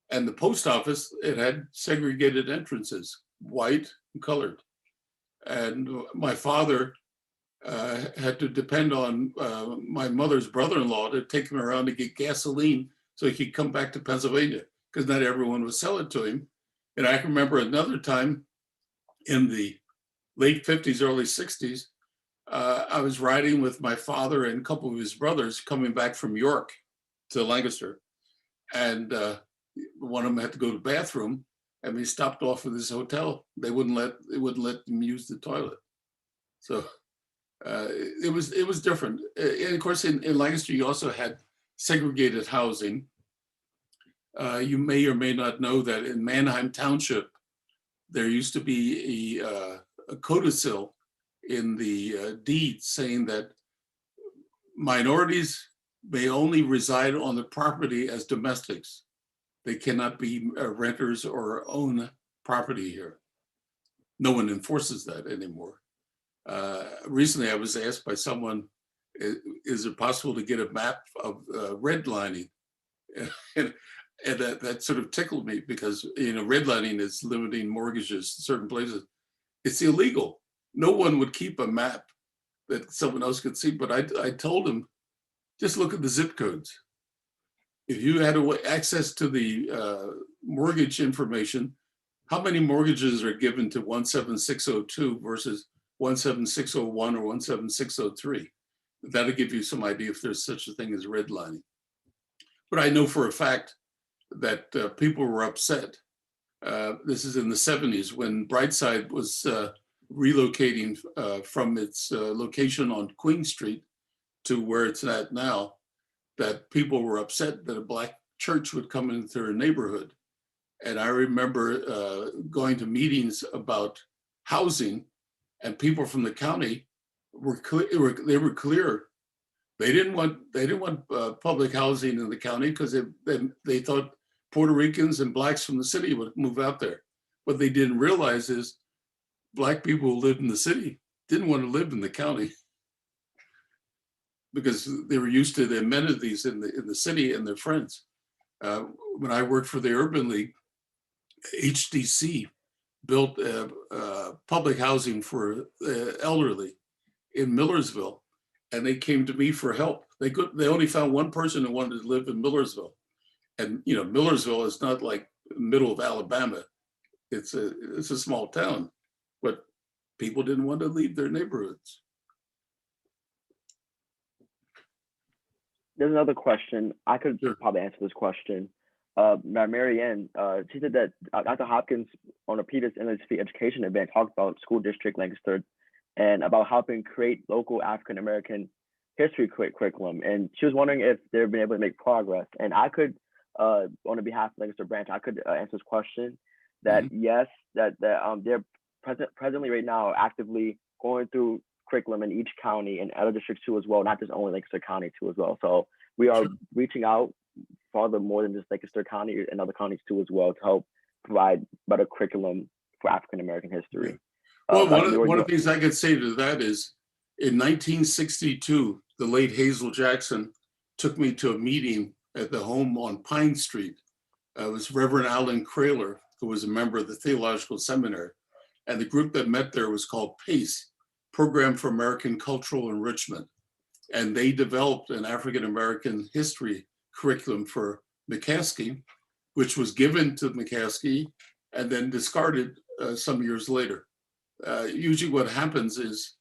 and the post office, it had segregated entrances, white and colored. And my father had to depend on my mother's brother-in-law to take him around to get gasoline so he could come back to Pennsylvania, because not everyone would sell it to him. And I can remember another time in the late 50s, early 60s, I was riding with my father and a couple of his brothers coming back from York to Lancaster. And one of them had to go to the bathroom, and we stopped off at this hotel. They wouldn't let them use the toilet. So it was different. And of course, in Lancaster, you also had segregated housing. You may or may not know that in Manheim Township, there used to be a codicil in the deed saying that minorities may only reside on the property as domestics. They cannot be renters or own property here. No one enforces that anymore. Recently, I was asked by someone, is it possible to get a map of redlining? And that sort of tickled me, because redlining is limiting mortgages to certain places. It's illegal. No one would keep a map that someone else could see, but I told him, just look at the zip codes. If you had access to the mortgage information, how many mortgages are given to 17602 versus 17601 or 17603? That'll give you some idea if there's such a thing as redlining. But I know for a fact that people were upset. This is in the 70s when Brightside was relocating from its location on Queen Street to where it's at now, that people were upset that a Black church would come into their neighborhood. And I remember going to meetings about housing, and people from the county were clear. They were clear. They didn't want public housing in the county because they thought Puerto Ricans and Blacks from the city would move out there. What they didn't realize is Black people who lived in the city didn't want to live in the county because they were used to the amenities in the city and their friends. When I worked for the Urban League, HDC built public housing for elderly in Millersville, and they came to me for help. They only found one person who wanted to live in Millersville, and Millersville is not like the middle of Alabama. It's a small town, but people didn't want to leave their neighborhoods. There's another question. I could probably answer this question. Marianne, she said that Dr. Hopkins on a previous NAACP education event talked about school district Lancaster and about helping create local African-American history curriculum. And she was wondering if they've been able to make progress. And I could, on the behalf of Lancaster branch, I could answer this question that yes, that they're presently right now actively going through curriculum in each county and other districts too as well, not just only Lancaster County too as well. So we are reaching out farther more than just Lancaster County and other counties too as well to help provide better curriculum for African-American history. Well, one of the things I could say to that is in 1962, the late Hazel Jackson took me to a meeting at the home on Pine Street. It was Reverend Alan Kraler, who was a member of the Theological Seminary. And the group that met there was called PACE, Program for American Cultural Enrichment. And they developed an African-American history curriculum for McCaskey, which was given to McCaskey and then discarded some years later. Usually what happens is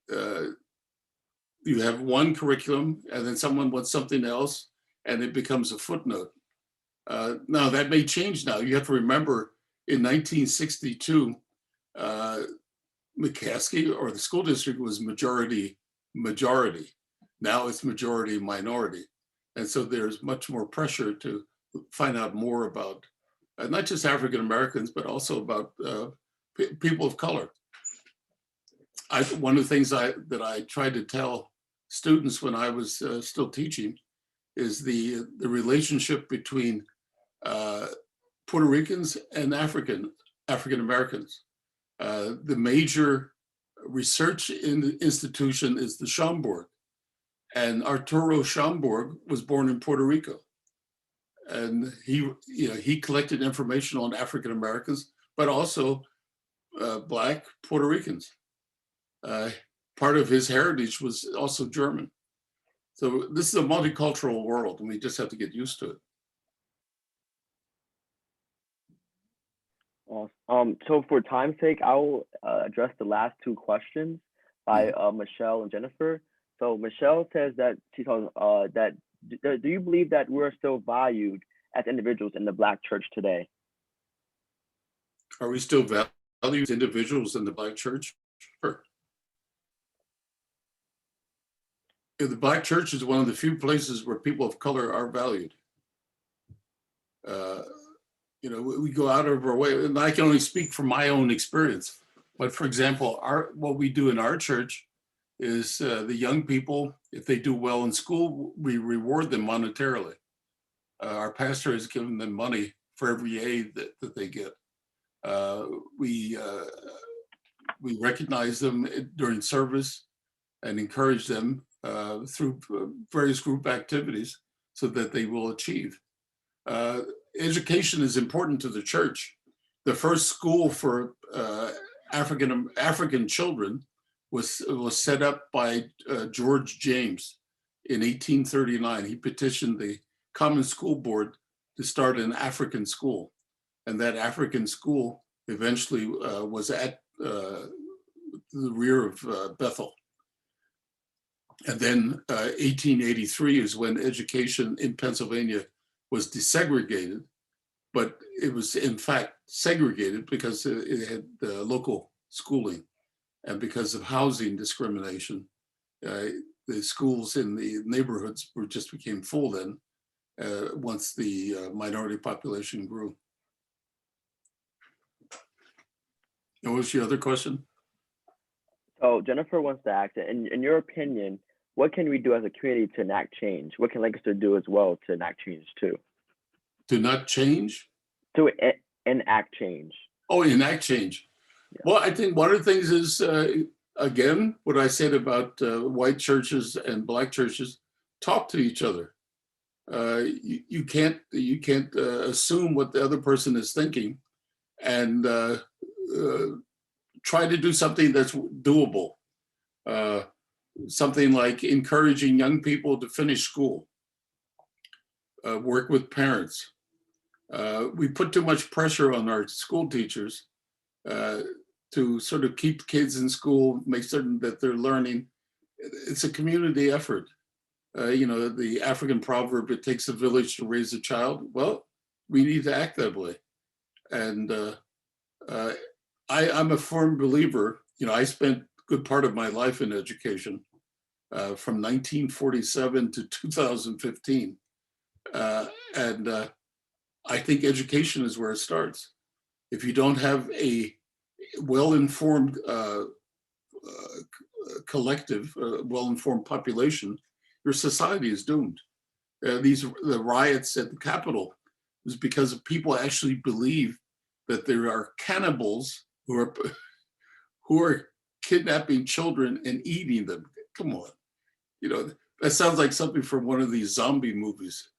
you have one curriculum and then someone wants something else and it becomes a footnote. Now that may change now. You have to remember in 1962, McCaskey or the school district was majority. Now it's majority minority. And so there's much more pressure to find out more about not just African Americans, but also about people of color. One of the things that I tried to tell students when I was still teaching is the relationship between Puerto Ricans and African Americans. The major research institution is the Schomburg. And Arturo Schomburg was born in Puerto Rico. And he collected information on African Americans, but also Black Puerto Ricans. Part of his heritage was also German. So this is a multicultural world, and we just have to get used to it. Awesome. So for time's sake, I'll address the last two questions by Michelle and Jennifer. So Michelle says that she thought that do you believe that we're still valued as individuals in the Black church today? Are we still valued as individuals in the Black church? Sure. The Black church is one of the few places where people of color are valued. We go out of our way, and I can only speak from my own experience. But for example, what we do in our church is the young people, if they do well in school, we reward them monetarily. Our pastor has given them money for every A that they get. We recognize them during service and encourage them through various group activities so that they will achieve. Education is important to the church. The first school for African children was set up by George James in 1839. He petitioned the Common School Board to start an African school. And that African school eventually was at the rear of Bethel. And then 1883 is when education in Pennsylvania was desegregated, but it was in fact segregated because it had local schooling, and because of housing discrimination, the schools in the neighborhoods just became full then once the minority population grew. And what was your other question? So Jennifer wants to ask, in your opinion, what can we do as a community to enact change? What can Lancaster do as well to enact change too? To not change? To enact change. Oh, enact change. Yeah. Well, I think one of the things is, again, what I said about white churches and Black churches, talk to each other. You can't assume what the other person is thinking, and try to do something that's doable. Something like encouraging young people to finish school, work with parents. We put too much pressure on our school teachers to sort of keep kids in school, make certain that they're learning. It's a community effort. The African proverb, it takes a village to raise a child. Well, we need to act that way. And I'm a firm believer, I spent a good part of my life in education from 1947 to 2015. And I think education is where it starts. If you don't have a well-informed collective, well-informed population, your society is doomed. The riots at the Capitol was because people actually believe that there are cannibals who are kidnapping children and eating them. Come on, that sounds like something from one of these zombie movies.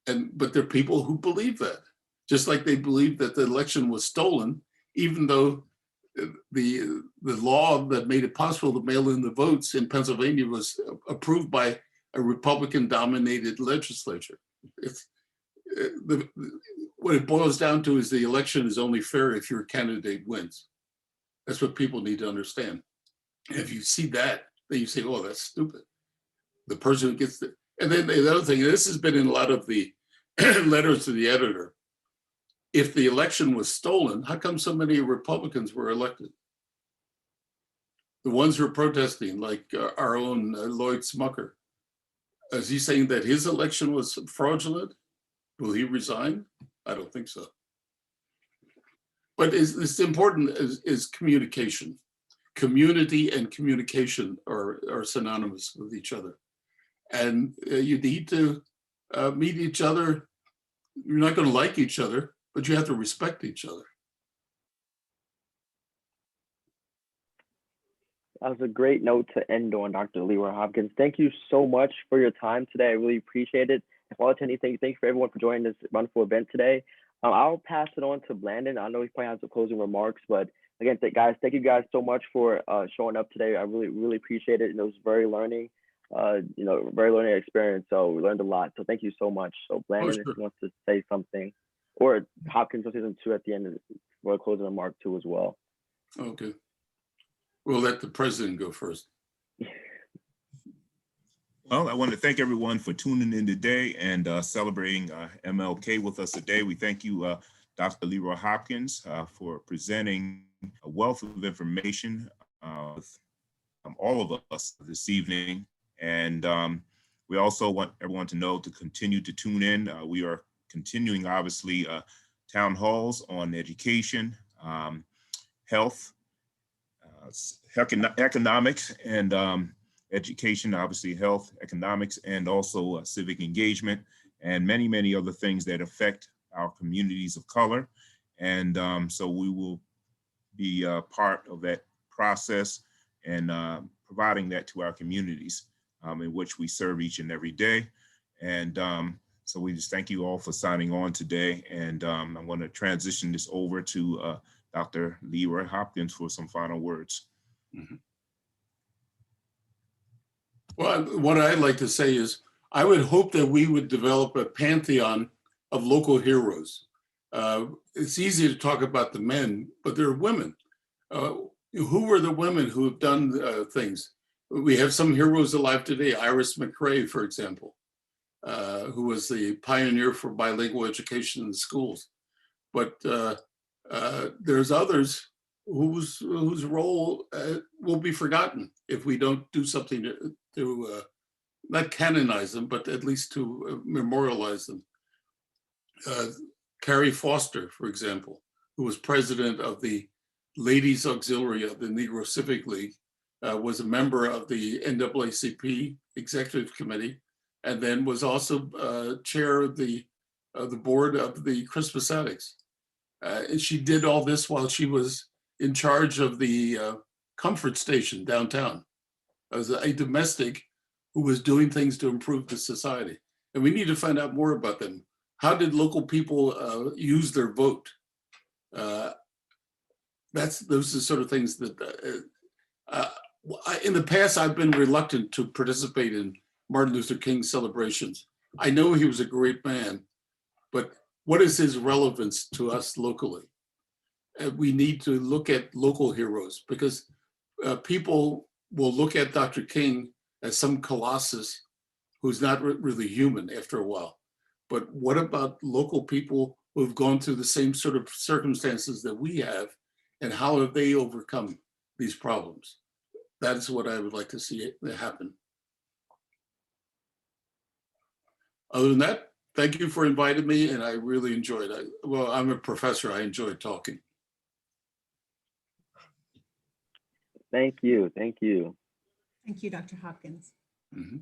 But there are people who believe that, just like they believe that the election was stolen, even though the law that made it possible to mail in the votes in Pennsylvania was approved by a Republican-dominated legislature. What it boils down to is the election is only fair if your candidate wins. That's what people need to understand. And if you see that, then you say, oh, that's stupid. The person who gets the, and then the other thing, and this has been in a lot of the letters to the editor, if the election was stolen, how come so many Republicans were elected? The ones who are protesting, like our own Lloyd Smucker, is he saying that his election was fraudulent? Will he resign? I don't think so. But it's important is communication. Community and communication are synonymous with each other. And you need to meet each other. You're not going to like each other, but you have to respect each other. That was a great note to end on, Dr. Leroy Hopkins. Thank you so much for your time today. I really appreciate it. If all attending, thank you for everyone for joining this wonderful event today. I'll pass it on to Blandon. I know he probably has some closing remarks, but again, thank you guys so much for showing up today. I really appreciate it. And it was very learning, very learning experience. So we learned a lot. So thank you so much. So Blandon, sure. if you want to say something, or Hopkins will say something too at the end for a closing remark too as well. Okay. We'll let the president go first. Well, I want to thank everyone for tuning in today and celebrating MLK with us today. We thank you, Dr. Leroy Hopkins, for presenting a wealth of information with all of us this evening. And we also want everyone to know to continue to tune in. We are continuing, obviously, town halls on education, health, economics, and education, obviously health, economics, and also civic engagement, and many, many other things that affect our communities of color. And so we will be part of that process and providing that to our communities in which we serve each and every day. And so we just thank you all for signing on today. And I'm going to transition this over to Dr. Leroy Hopkins for some final words. Mm-hmm. Well, what I'd like to say is I would hope that we would develop a pantheon of local heroes. It's easy to talk about the men, but there are women. Who were the women who have done things? We have some heroes alive today. Iris McRae, for example, who was the pioneer for bilingual education in the schools. But there's others whose role will be forgotten if we don't do something to not canonize them, but at least to memorialize them. Carrie Foster, for example, who was president of the Ladies Auxiliary of the Negro Civic League, was a member of the NAACP Executive Committee, and then was also chair of the board of the Christmas Addicts. And she did all this while she was in charge of the comfort station downtown as a domestic who was doing things to improve the society. And we need to find out more about them. How did local people use their vote? Those are the sort of things that, in the past, I've been reluctant to participate in Martin Luther King celebrations. I know he was a great man, but what is his relevance to us locally? We need to look at local heroes, because people will look at Dr. King as some colossus who's not really human after a while. But what about local people who've gone through the same sort of circumstances that we have, and how have they overcome these problems? That is what I would like to see happen. Other than that, thank you for inviting me, and I really enjoyed it. Well, I'm a professor, I enjoy talking. Thank you. Thank you. Thank you, Dr. Hopkins. Mm-hmm.